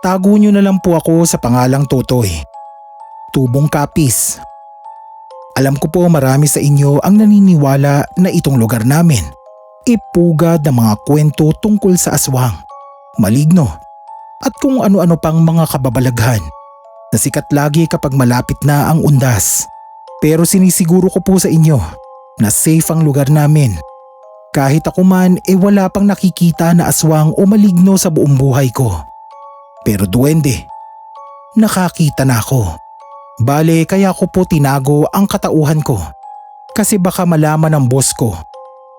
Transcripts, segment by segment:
Tago nyo na lang po ako sa pangalang Totoy. Tubong Kapis. Alam ko po marami sa inyo ang naniniwala na itong lugar namin ipugad ng mga kwento tungkol sa aswang, maligno at kung ano-ano pang mga kababalaghan na sikat lagi kapag malapit na ang undas. Pero sinisiguro ko po sa inyo na safe ang lugar namin. Kahit ako man wala pang nakikita na aswang o maligno sa buong buhay ko. Pero duwende, nakakita na ako. Bale kaya ko po tinago ang katauhan ko kasi baka malaman ng boss ko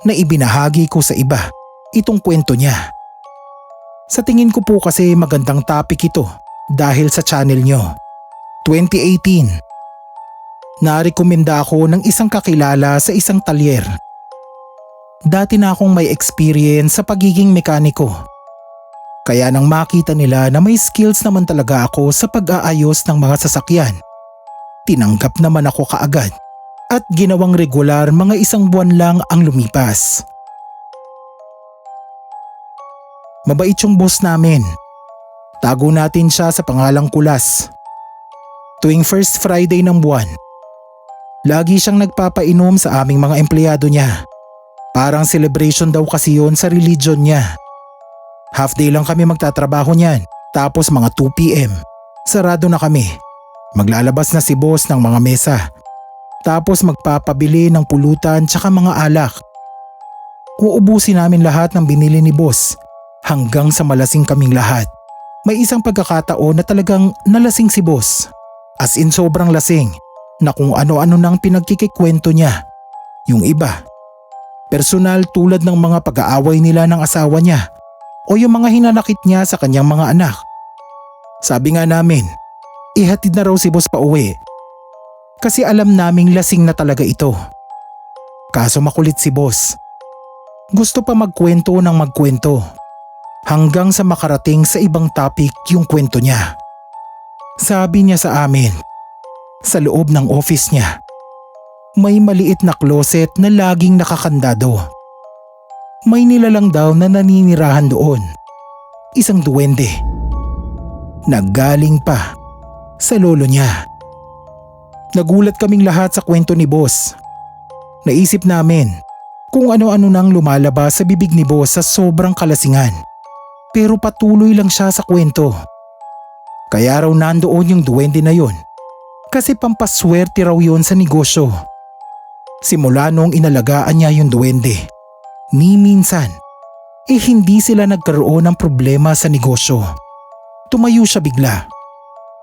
na ibinahagi ko sa iba itong kwento niya. Sa tingin ko po kasi magandang topic ito dahil sa channel nyo. 2018. Narekomenda ako ng isang kakilala sa isang talyer. Dati na akong may experience sa pagiging mekaniko. Kaya nang makita nila na may skills naman talaga ako sa pag-aayos ng mga sasakyan, tinanggap naman ako kaagad at ginawang regular mga 1 buwan lang ang lumipas. Mabait yung boss namin. Tago natin siya sa pangalang Kulas. Tuwing first Friday ng buwan, lagi siyang nagpapainom sa aming mga empleyado niya. Parang celebration daw kasi yon sa religion niya. Half day lang kami magtatrabaho niyan, tapos mga 2 PM, sarado na kami. Maglalabas na si boss ng mga mesa. Tapos magpapabili ng pulutan tsaka mga alak. Uubusin namin lahat ng binili ni boss hanggang sa malasing kaming lahat. May isang pagkakataon na talagang nalasing si boss. As in sobrang lasing na kung ano-ano nang pinagkikikwento niya. Yung iba, personal tulad ng mga pag-aaway nila ng asawa niya o yung mga hinanakit niya sa kanyang mga anak. Sabi nga namin, ihatid na raw si boss pa uwi. Kasi alam naming lasing na talaga ito. Kaso makulit si boss. Gusto pa magkwento ng magkwento hanggang sa makarating sa ibang topic yung kwento niya. Sabi niya sa amin, sa loob ng office niya, may maliit na closet na laging nakakandado. May nilalang daw na naninirahan doon. Isang duwende. Naggaling pa sa lolo niya. Nagulat kaming lahat sa kwento ni boss. Naisip namin kung ano-ano nang lumalabas sa bibig ni boss sa sobrang kalasingan. Pero patuloy lang siya sa kwento. Kaya raw nandoon yung duwende na yon kasi pampaswerte raw yon sa negosyo. Simula noong inalagaan niya yung duwende, ni minsan, hindi sila nagkaroon ng problema sa negosyo. Tumayo siya bigla.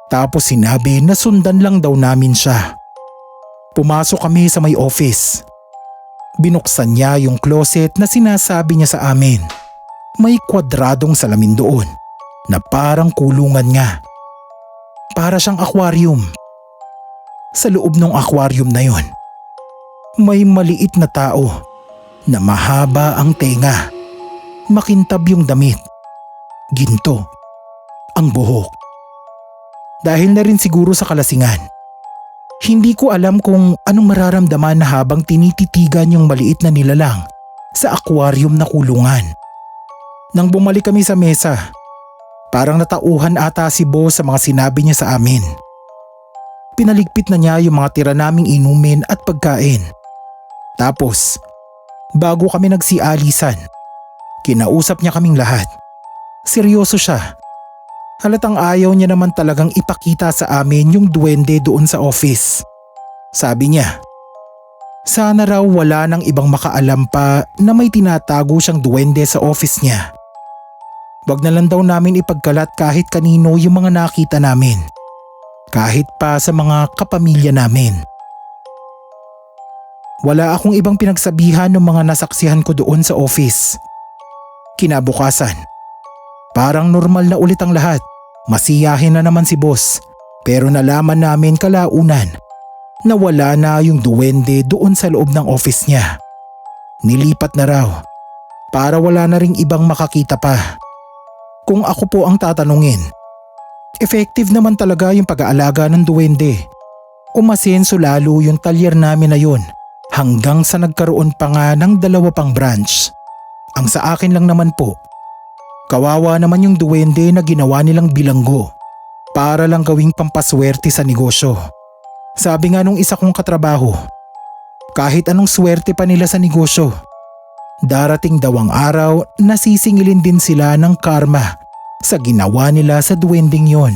Tapos sinabi na sundan lang daw namin siya. Pumasok kami sa may office. Binuksan niya yung closet na sinasabi niya sa amin. May kwadradong salamin doon na parang kulungan nga. Para siyang aquarium. Sa loob ng aquarium na yon, may maliit na tao na mahaba ang tenga, makintab yung damit, ginto ang buhok. Dahil na rin siguro sa kalasingan, hindi ko alam kung anong mararamdaman na habang tinititigan yung maliit na nilalang sa aquarium na kulungan. Nang bumalik kami sa mesa, parang natauhan ata si boss sa mga sinabi niya sa amin. Pinaligpit na niya yung mga tira naming inumin at pagkain. Tapos, bago kami nagsialisan, kinausap niya kaming lahat. Seryoso siya. Halatang ayaw niya naman talagang ipakita sa amin yung duwende doon sa office. Sabi niya, sana raw wala nang ibang makaalam pa na may tinatago siyang duwende sa office niya. Wag na lang daw namin ipagkalat kahit kanino yung mga nakita namin. Kahit pa sa mga kapamilya namin. Wala akong ibang pinagsabihan ng mga nasaksihan ko doon sa office. Kinabukasan, parang normal na ulit ang lahat. Masiyahin na naman si boss. Pero nalaman namin kalaunan na wala na yung duwende doon sa loob ng office niya. Nilipat na raw para wala na ring ibang makakita pa. Kung ako po ang tatanungin, effective naman talaga yung pag-aalaga ng duwende. Umasenso lalo yung talyer namin na yun hanggang sa nagkaroon pa nga ng 2 pang branch. Ang sa akin lang naman po, Kawawa naman yung duwende na ginawa nilang bilanggo para lang gawing pampaswerte sa negosyo. Sabi nga nung isa kong katrabaho, kahit anong swerte pa nila sa negosyo, darating daw ang araw na sisingilin din sila ng karma sa ginawa nila sa duwending yon.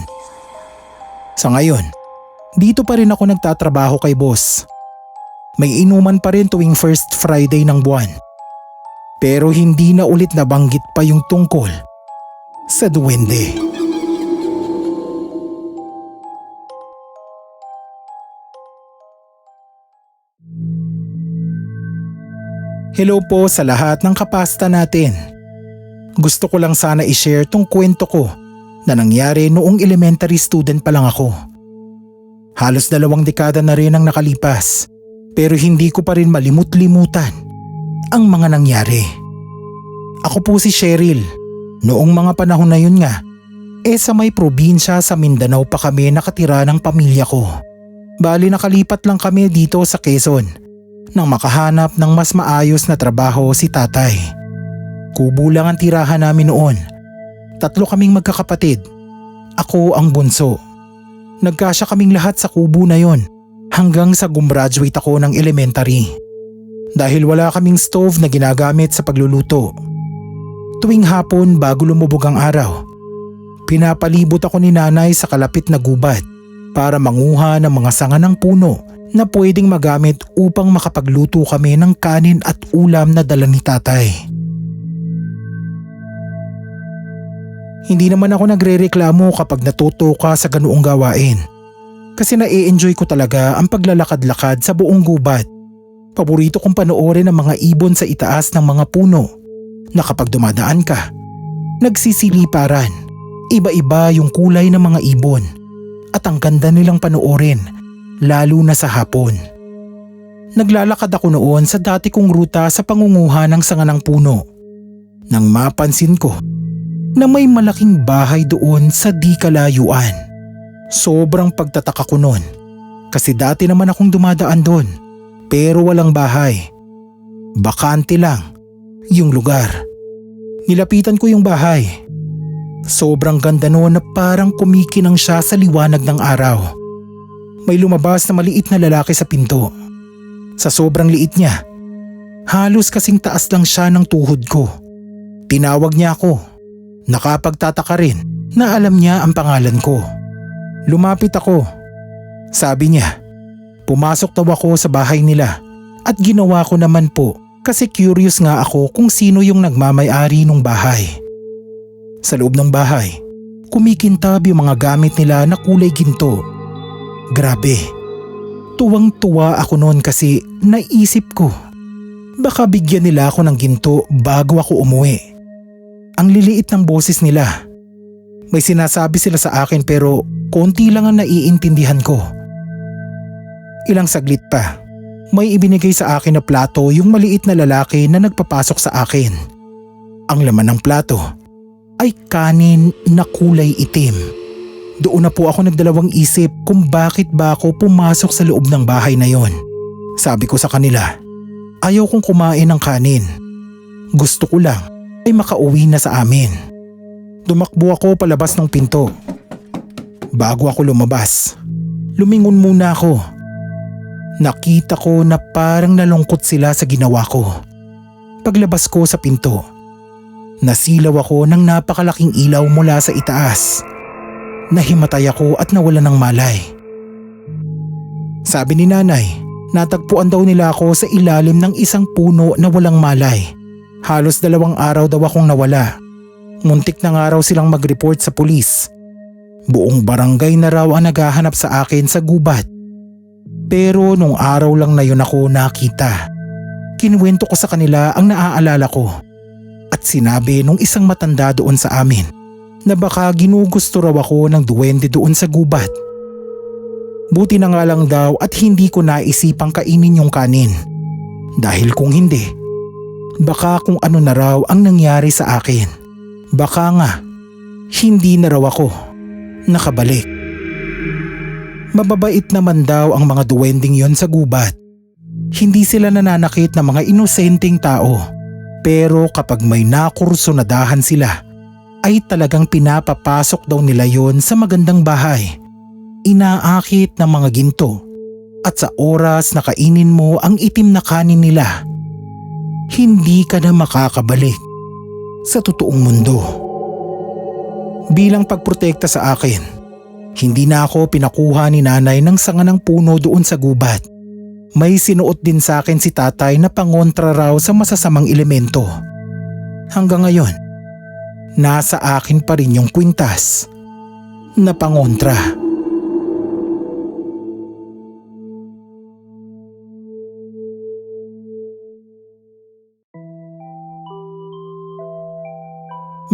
Sa ngayon, dito pa rin ako nagtatrabaho kay boss. May inuman pa rin tuwing first Friday ng buwan. Pero hindi na ulit nabanggit pa yung tungkol sa duwende. Hello po sa lahat ng kapasta natin. Gusto ko lang sana i-share tong kwento ko na nangyari noong elementary student pa lang ako. Halos 2 dekada na rin ang nakalipas, pero hindi ko pa rin malimut-limutan ang mga nangyari. Ako po si Cheryl. Noong mga panahon na yun nga, sa may probinsya sa Mindanao pa kami nakatira ng pamilya ko. Bali nakalipat lang kami dito sa Quezon nang makahanap ng mas maayos na trabaho si tatay. Kubo lang ang tirahan namin noon. 3 kaming magkakapatid. Ako ang bunso. Nagkasya kaming lahat sa kubo na yon hanggang sa gumraduate ako ng elementary. Dahil wala kaming stove na ginagamit sa pagluluto. Tuwing hapon bago lumubog ang araw, pinapalibot ako ni nanay sa kalapit na gubat para manguha ng mga sanga ng puno na pwedeng magamit upang makapagluto kami ng kanin at ulam na dala ni tatay. Hindi naman ako nagrereklamo kapag natuto ka sa ganoong gawain. Kasi na-e-enjoy ko talaga ang paglalakad-lakad sa buong gubat. Paborito kong panoorin ang mga ibon sa itaas ng mga puno na kapag dumadaan ka, nagsisiliparan. Iba-iba yung kulay ng mga ibon at ang ganda nilang panoorin, lalo na sa hapon. Naglalakad ako noon sa dati kong ruta sa pangunguha ng sanga ng puno nang mapansin ko na may malaking bahay doon sa di kalayuan. Sobrang pagtataka ko noon kasi dati naman akong dumadaan doon. Pero walang bahay. Bakante lang yung lugar. Nilapitan ko yung bahay. Sobrang ganda noon na parang kumikinang siya sa liwanag ng araw. May lumabas na maliit na lalaki sa pinto. Sa sobrang liit niya, halos kasing taas lang siya ng tuhod ko. Tinawag niya ako. Nakapagtataka rin na alam niya ang pangalan ko. Lumapit ako. Sabi niya, pumasok daw ako sa bahay nila at ginawa ko naman po kasi curious nga ako kung sino yung nagmamay-ari ng bahay. Sa loob ng bahay, kumikintab yung mga gamit nila na kulay ginto. Grabe, tuwang-tuwa ako noon kasi naisip ko, baka bigyan nila ako ng ginto bago ako umuwi. Ang liliit ng boses nila. May sinasabi sila sa akin pero konti lang ang naiintindihan ko. Ilang saglit pa, may ibinigay sa akin na plato yung maliit na lalaki na nagpapasok sa akin. Ang laman ng plato ay kanin na kulay itim. Doon na po ako nagdalawang isip kung bakit ba ako pumasok sa loob ng bahay na yon. Sabi ko sa kanila, ayaw kong kumain ng kanin. Gusto ko lang ay makauwi na sa amin. Tumakbo ako palabas ng pinto. Bago ako lumabas, lumingon muna ako. Nakita ko na parang nalungkot sila sa ginawa ko. Paglabas ko sa pinto, nasilaw ako ng napakalaking ilaw mula sa itaas. Nahimatay ako at nawala ng malay. Sabi ni nanay, natagpuan daw nila ako sa ilalim ng isang puno na walang malay. Halos 2 araw daw akong nawala. Muntik na nga raw silang mag-report sa pulis. Buong barangay na raw ang naghahanap sa akin sa gubat. Pero nung araw lang na yun ako nakita. Kinuwento ko sa kanila ang naaalala ko. At sinabi nung isang matanda doon sa amin na baka ginugusto raw ako ng duwende doon sa gubat. Buti na nga lang daw at hindi ko naisipang kainin yung kanin. Dahil kung hindi, baka kung ano na raw ang nangyari sa akin. Baka nga, hindi na raw ako nakabalik. Mababait naman daw ang mga duwending yon sa gubat. Hindi sila nananakit ng mga inosenteng tao. Pero kapag may nakursunadahan sila, ay talagang pinapapasok daw nila yon sa magandang bahay. Inaakit ng mga ginto at sa oras na kainin mo ang itim na kanin nila, hindi ka na makakabalik sa totoong mundo. Bilang pagprotekta sa akin, hindi na ako pinakuha ni nanay ng sanga ng puno doon sa gubat. May sinuot din sa akin si tatay na pangontra raw sa masasamang elemento. Hanggang ngayon, nasa akin pa rin yung kwintas na pangontra.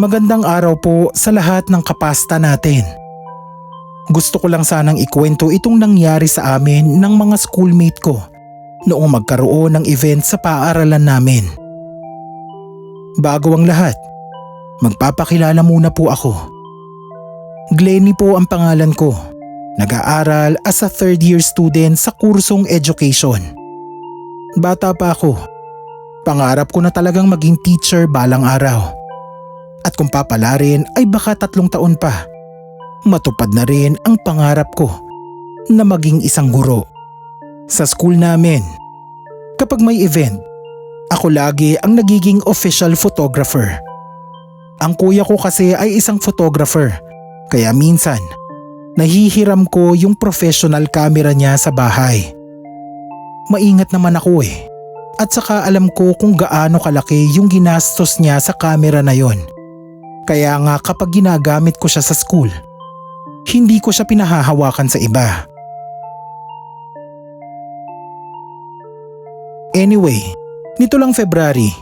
Magandang araw po sa lahat ng kapasta natin. Gusto ko lang sanang ikwento itong nangyari sa amin ng mga schoolmate ko noong magkaroon ng event sa paaralan namin. Bago ang lahat, magpapakilala muna po ako. Glenny po ang pangalan ko. Nag-aaral as a third year student sa kursong education. Bata pa ako. Pangarap ko na talagang maging teacher balang araw. At kung papalarin ay baka 3 taon pa. Matupad na rin ang pangarap ko na maging isang guro. Sa school namin, kapag may event, ako lagi ang nagiging official photographer. Ang kuya ko kasi ay isang photographer, kaya minsan nahihiram ko yung professional camera niya sa bahay. Maingat naman ako at saka alam ko kung gaano kalaki yung ginastos niya sa camera na yon. Kaya nga kapag ginagamit ko siya sa school, hindi ko siya pinahahawakan sa iba. Anyway, nito lang February,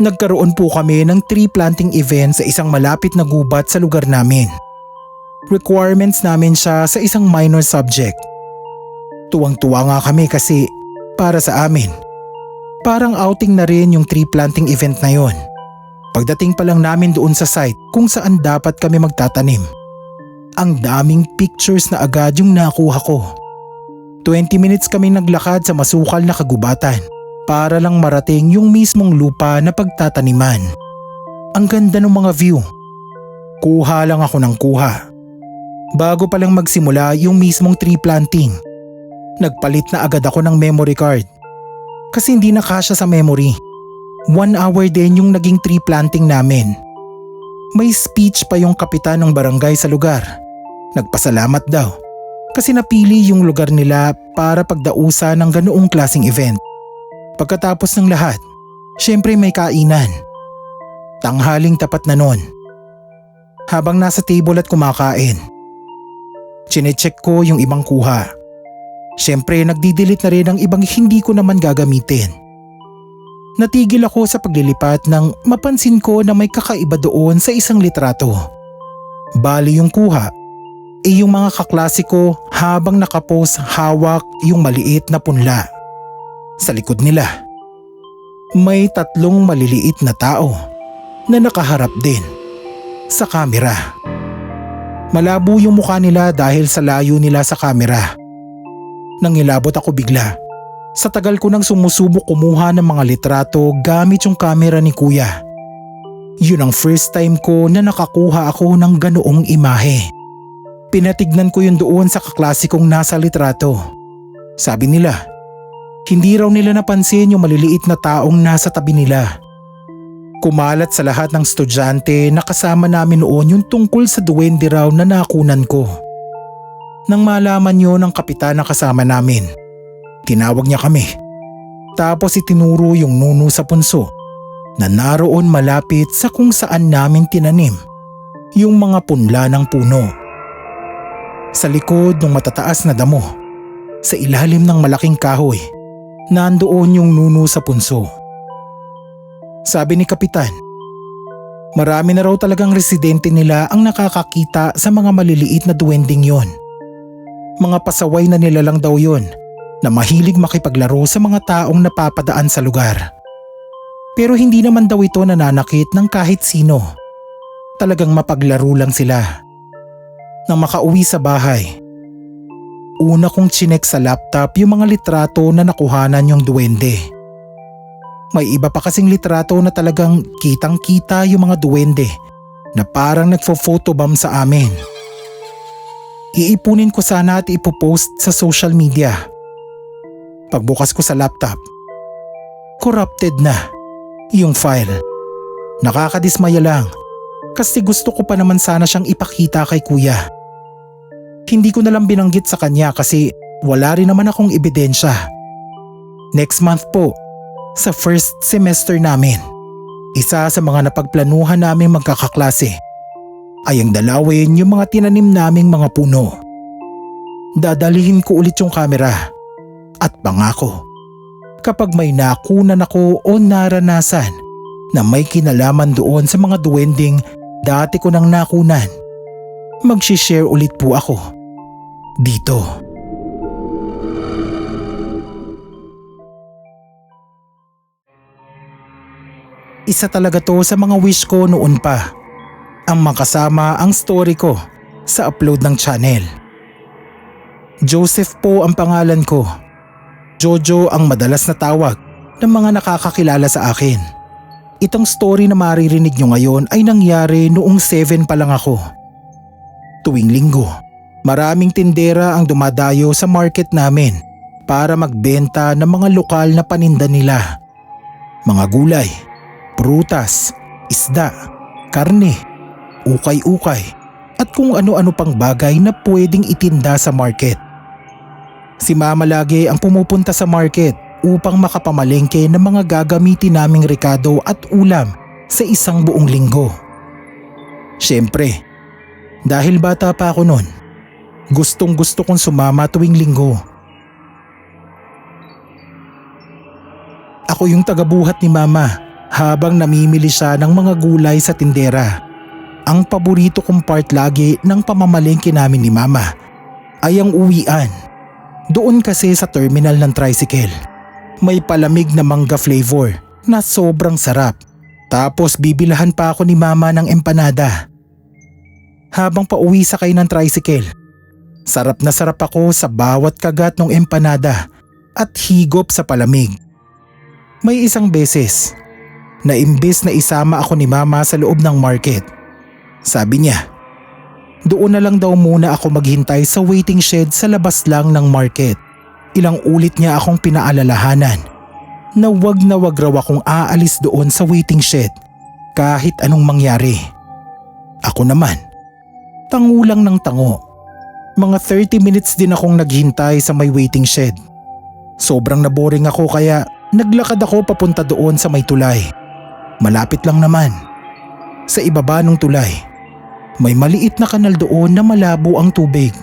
nagkaroon po kami ng tree planting event sa isang malapit na gubat sa lugar namin. Requirements namin siya sa isang minor subject. Tuwang-tuwa nga kami kasi para sa amin, parang outing na rin yung tree planting event na yon. Pagdating pa lang namin doon sa site kung saan dapat kami magtatanim, ang daming pictures na agad yung nakuha ko. 20 minutes kami naglakad sa masukal na kagubatan para lang marating yung mismong lupa na pagtataniman. Ang ganda ng mga view. Kuha lang ako ng kuha. Bago pa lang magsimula yung mismong tree planting, nagpalit na agad ako ng memory card. Kasi hindi na kasya sa memory. 1 hour din yung naging tree planting namin. May speech pa yung kapitan ng barangay sa lugar. Nagpasalamat daw kasi napili yung lugar nila para pagdausa ng ganoong klaseng event. Pagkatapos ng lahat, syempre may kainan. Tanghaling tapat na nun. Habang nasa table at kumakain, chinecheck ko yung ibang kuha. Syempre nagdidelete na rin ang ibang hindi ko naman gagamitin. Natigil ako sa paglilipat nang mapansin ko na may kakaiba doon sa isang litrato. Bali yung kuha yung mga kaklase ko habang nakapos hawak yung maliit na punla. Sa likod nila, may 3 maliliit na tao na nakaharap din sa kamera. Malabo yung mukha nila dahil sa layo nila sa kamera. Nangilabot ako bigla. Sa tagal ko nang sumusubok kumuha ng mga litrato gamit yung kamera ni kuya. Yun ang first time ko na nakakuha ako ng ganoong imahe. Pinatignan ko yun doon sa kaklase kong nasa litrato. Sabi nila, hindi raw nila napansin yung maliliit na taong nasa tabi nila. Kumalat sa lahat ng estudyante na kasama namin noon yung tungkol sa duwende raw na nakunan ko. Nang malaman yun ng kapitan na kasama namin, tinawag niya kami. Tapos itinuro yung nuno sa punso na naroon malapit sa kung saan namin tinanim yung mga punla ng puno. Sa likod ng matataas na damo, sa ilalim ng malaking kahoy, nandoon yung nuno sa punso. Sabi ni kapitan, marami na raw talagang residente nila ang nakakakita sa mga maliliit na duwending yon. Mga pasaway na nila lang daw yon na mahilig makipaglaro sa mga taong napapadaan sa lugar. Pero hindi naman daw ito nananakit ng kahit sino. Talagang mapaglaro lang sila. Nang makauwi sa bahay, una kong chinek sa laptop yung mga litrato na nakuhanan yung duwende. May iba pa kasing litrato na talagang kitang-kita yung mga duwende na parang nagfo-photobomb sa amin. Iipunin ko sana at ipopost sa social media. Pagbukas ko sa laptop, corrupted na yung file. Nakakadismaya lang kasi gusto ko pa naman sana siyang ipakita kay kuya. Hindi ko na lang binanggit sa kanya kasi wala rin naman akong ebidensya. Next month po, sa first semester namin, isa sa mga napagplanuhan naming magkakaklase ay ang dalawin yung mga tinanim naming mga puno. Dadalihin ko ulit yung kamera at pangako, kapag may nakunan ako o naranasan na may kinalaman doon sa mga duwending dati ko nang nakunan, mag-share ulit po ako dito. Isa talaga to sa mga wish ko noon pa, ang makasama ang story ko sa upload ng channel. Joseph po ang pangalan ko. Jojo ang madalas na tawag ng mga nakakakilala sa akin. Itong story na maririnig nyo ngayon ay nangyari noong 7 pa lang ako. Tuwing linggo, maraming tindera ang dumadayo sa market namin para magbenta ng mga lokal na paninda nila. Mga gulay, prutas, isda, karne, ukay-ukay at kung ano-ano pang bagay na pwedeng itinda sa market. Si mama lagi ang pumupunta sa market upang makapamalengke ng mga gagamitin naming rekado at ulam sa isang buong linggo. Siyempre, dahil bata pa ako noon, gustong-gusto kong sumama tuwing linggo. Ako yung tagabuhat ni mama habang namimili siya ng mga gulay sa tindera. Ang paborito kong part lagi ng pamamalengke namin ni mama ay ang uwian. Doon kasi sa terminal ng tricycle, may palamig na mangga flavor na sobrang sarap. Tapos bibilahan pa ako ni mama ng empanada. Habang pauwi sakay ng tricycle, sarap na sarap ako sa bawat kagat ng empanada at higop sa palamig. May isang beses na imbes na isama ako ni mama sa loob ng market, sabi niya, doon na lang daw muna ako maghintay sa waiting shed sa labas lang ng market. Ilang ulit niya akong pinaalalahanan na wag raw akong aalis doon sa waiting shed kahit anong mangyari. Ako naman, tango lang ng tango. Mga 30 minutes din akong naghintay sa may waiting shed. Sobrang naboring ako kaya naglakad ako papunta doon sa may tulay. Malapit lang naman. Sa ibaba ng tulay, may maliit na kanal doon na malabo ang tubig.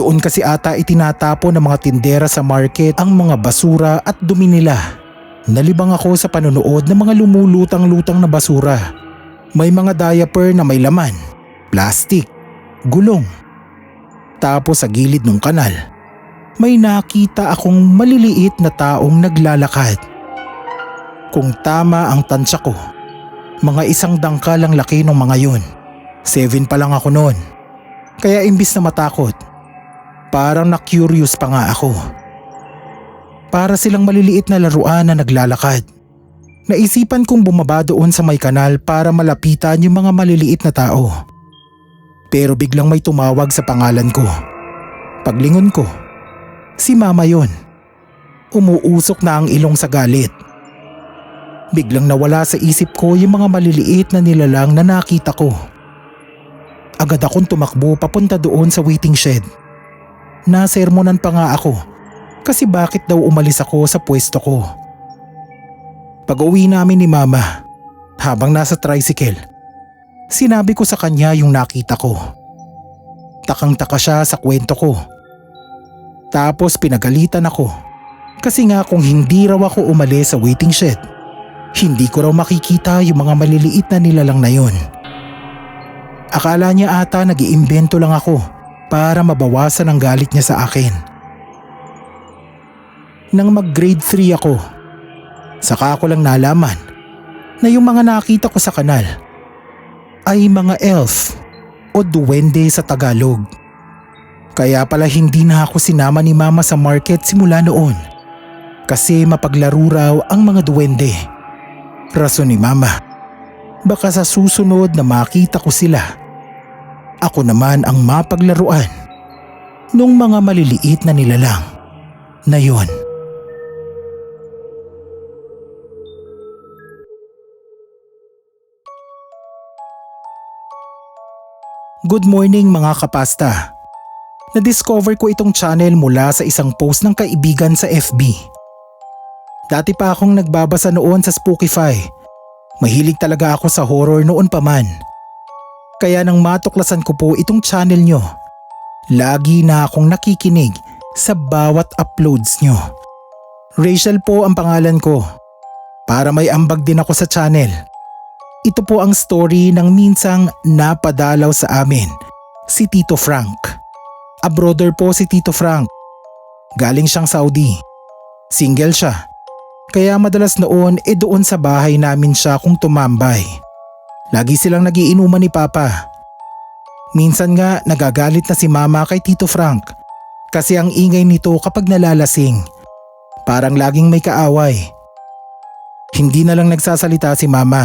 Doon kasi ata itinatapon ng mga tindera sa market ang mga basura at dumi nila. Nalibang ako sa panonood ng mga lumulutang-lutang na basura. May mga diaper na may laman, plastic, gulong. Tapos sa gilid ng kanal, may nakita akong maliliit na taong naglalakad. Kung tama ang tansya ko, mga 1 dangkal ang laki ng mga yun. 7 pa lang ako noon. Kaya imbis na matakot, parang na-curious pa nga ako. Para silang maliliit na laruan na naglalakad. Naisipan kong bumaba doon sa may kanal para malapitan yung mga maliliit na tao. Pero biglang may tumawag sa pangalan ko. Paglingon ko, si mama yon. Umuusok na ang ilong sa galit. Biglang nawala sa isip ko yung mga maliliit na nilalang na nakita ko. Agad akong tumakbo papunta doon sa waiting shed. Nasermonan pa nga ako kasi bakit daw umalis ako sa pwesto ko. Pag-uwi namin ni mama, habang nasa tricycle, sinabi ko sa kanya yung nakita ko. Takang-taka siya sa kwento ko. Tapos pinagalitan ako kasi nga kung hindi raw ako umalis sa waiting shed, hindi ko raw makikita yung mga maliliit na nilalang na yun. Akala niya ata nag-iimbento lang ako para mabawasan ang galit niya sa akin. Nang mag-grade 3 ako, saka ako lang nalaman na yung mga nakita ko sa kanal ay mga elf o duwende sa Tagalog. Kaya pala hindi na ako sinama ni mama sa market simula noon kasi mapaglaro raw ang mga duwende. Rason ni mama, Baka sa susunod na makita ko sila, ako naman ang mapaglaruan nung mga maliliit na nilalang na yon. Good morning mga kapasta. Na-discover ko itong channel mula sa isang post ng kaibigan sa FB. Dati pa akong nagbabasa noon sa Spookify. Mahilig talaga ako sa horror noon pa man. Kaya nang matuklasan ko po itong channel nyo, lagi na akong nakikinig sa bawat uploads nyo. Rachel po ang pangalan ko. Para may ambag din ako sa channel. Ito po ang story ng minsang napadalaw sa amin, si Tito Frank. Abroader po si Tito Frank. Galing siyang Saudi. Single siya. Kaya madalas noon doon sa bahay namin siya kung tumambay. Lagi silang nagiinuman ni Papa. Minsan nga nagagalit na si Mama kay Tito Frank kasi ang ingay nito kapag nalalasing. Parang laging may kaaway. Hindi na lang nagsasalita si Mama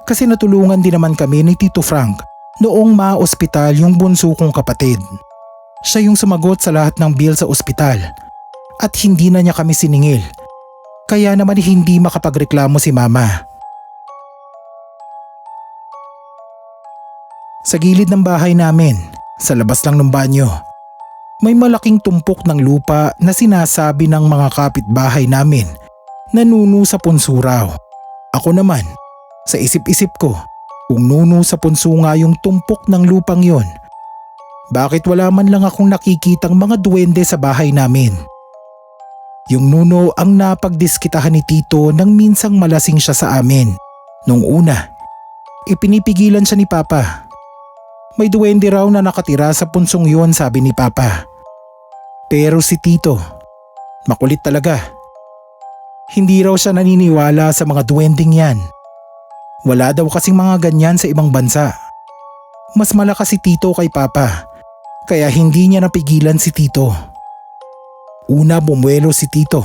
kasi natulungan din naman kami ni Tito Frank noong ma-ospital yung bunso kong kapatid. Siya yung sumagot sa lahat ng bill sa ospital at hindi na niya kami siningil. Kaya naman hindi makapagreklamo si Mama. Sa gilid ng bahay namin, sa labas lang ng banyo, may malaking tumpok ng lupa na sinasabi ng mga kapitbahay namin na nuno sa punso raw. Ako naman, sa isip-isip ko, kung nuno sa punso nga yung tumpok ng lupang yon, bakit wala man lang akong nakikitang mga duwende sa bahay namin? Yung nuno ang napagdiskitahan ni Tito nang minsang malasing siya sa amin. Nung una, ipinipigilan siya ni Papa. May duwende raw na nakatira sa punsong yon, sabi ni Papa. Pero si Tito, makulit talaga. Hindi raw siya naniniwala sa mga duwending yan. Wala daw kasing mga ganyan sa ibang bansa. Mas malakas si Tito kay Papa, kaya hindi niya napigilan si Tito. Una bumuelo si Tito.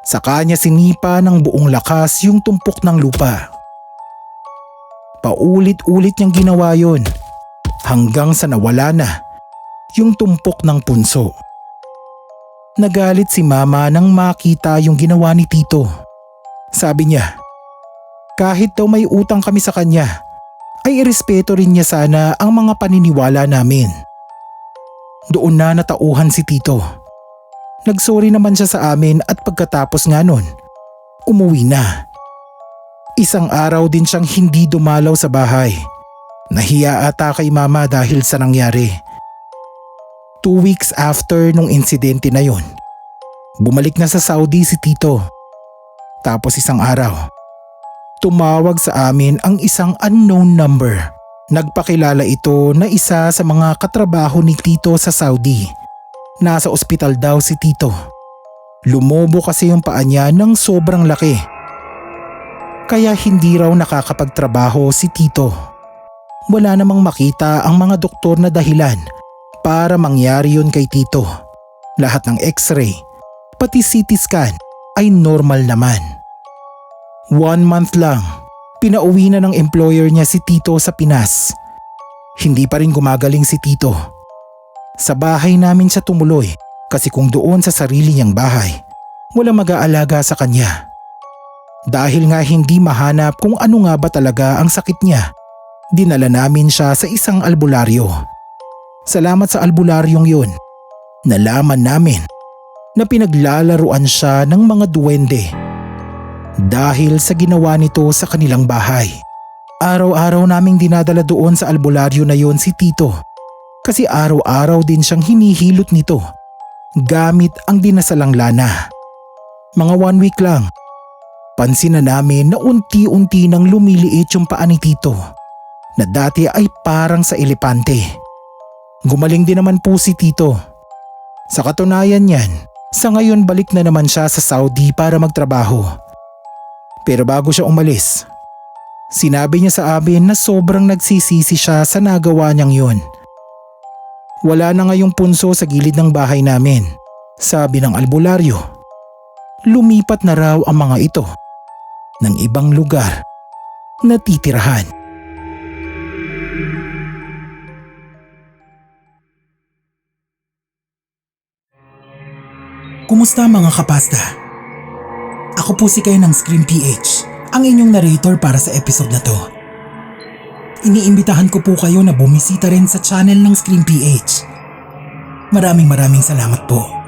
Saka niya sinipa ng buong lakas yung tumpok ng lupa. Paulit-ulit niyang ginawa yon hanggang sa nawala na yung tumpok ng punso. Nagalit si Mama nang makita yung ginawa ni Tito. Sabi niya, kahit daw may utang kami sa kanya, ay irespeto rin niya sana ang mga paniniwala namin. Doon na natauhan si Tito. Nagsorry naman siya sa amin at pagkatapos nga nun, umuwi na. Isang araw din siyang hindi dumalaw sa bahay. Nahiya ata kay Mama dahil sa nangyari. 2 weeks after nung insidente na yon, bumalik na sa Saudi si Tito. Tapos isang araw, tumawag sa amin ang isang unknown number. Nagpakilala ito na isa sa mga katrabaho ni Tito sa Saudi. Nasa ospital daw si Tito. Lumobo kasi yung paa niya ng sobrang laki. Kaya hindi raw nakakapagtrabaho si Tito. Wala namang makita ang mga doktor na dahilan para mangyari yun kay Tito. Lahat ng x-ray, pati CT scan ay normal naman. 1 month lang, pinauwi na ng employer niya si Tito sa Pinas. Hindi pa rin gumagaling si Tito. Sa bahay namin siya tumuloy kasi kung doon sa sarili niyang bahay, wala mag-aalaga sa kanya. Dahil nga hindi mahanap kung ano nga ba talaga ang sakit niya, dinala namin siya sa isang albularyo. Salamat sa albularyong yun, nalaman namin na pinaglalaruan siya ng mga duwende dahil sa ginawa nito sa kanilang bahay. Araw-araw naming dinadala doon sa albularyo na yon si Tito kasi araw-araw din siyang hinihilot nito gamit ang dinasalang lana. Mga 1 week lang, pansin na namin na unti-unti nang lumiliit yung paa ni Tito na dati ay parang sa elepante. Gumaling din naman po si Tito. Sa katunayan niyan, sa ngayon balik na naman siya sa Saudi para magtrabaho. Pero bago siya umalis, sinabi niya sa amin na sobrang nagsisisi siya sa nagawa niyang yun. Wala na ngayong punso sa gilid ng bahay namin, sabi ng albularyo. Lumipat na raw ang mga ito ng ibang lugar natitirahan. Kumusta mga kapasta? Ako po si Kay ng Scream PH, ang inyong narrator para sa episode na to. Iniimbitahan ko po kayo na bumisita rin sa channel ng Scream PH. Maraming salamat po.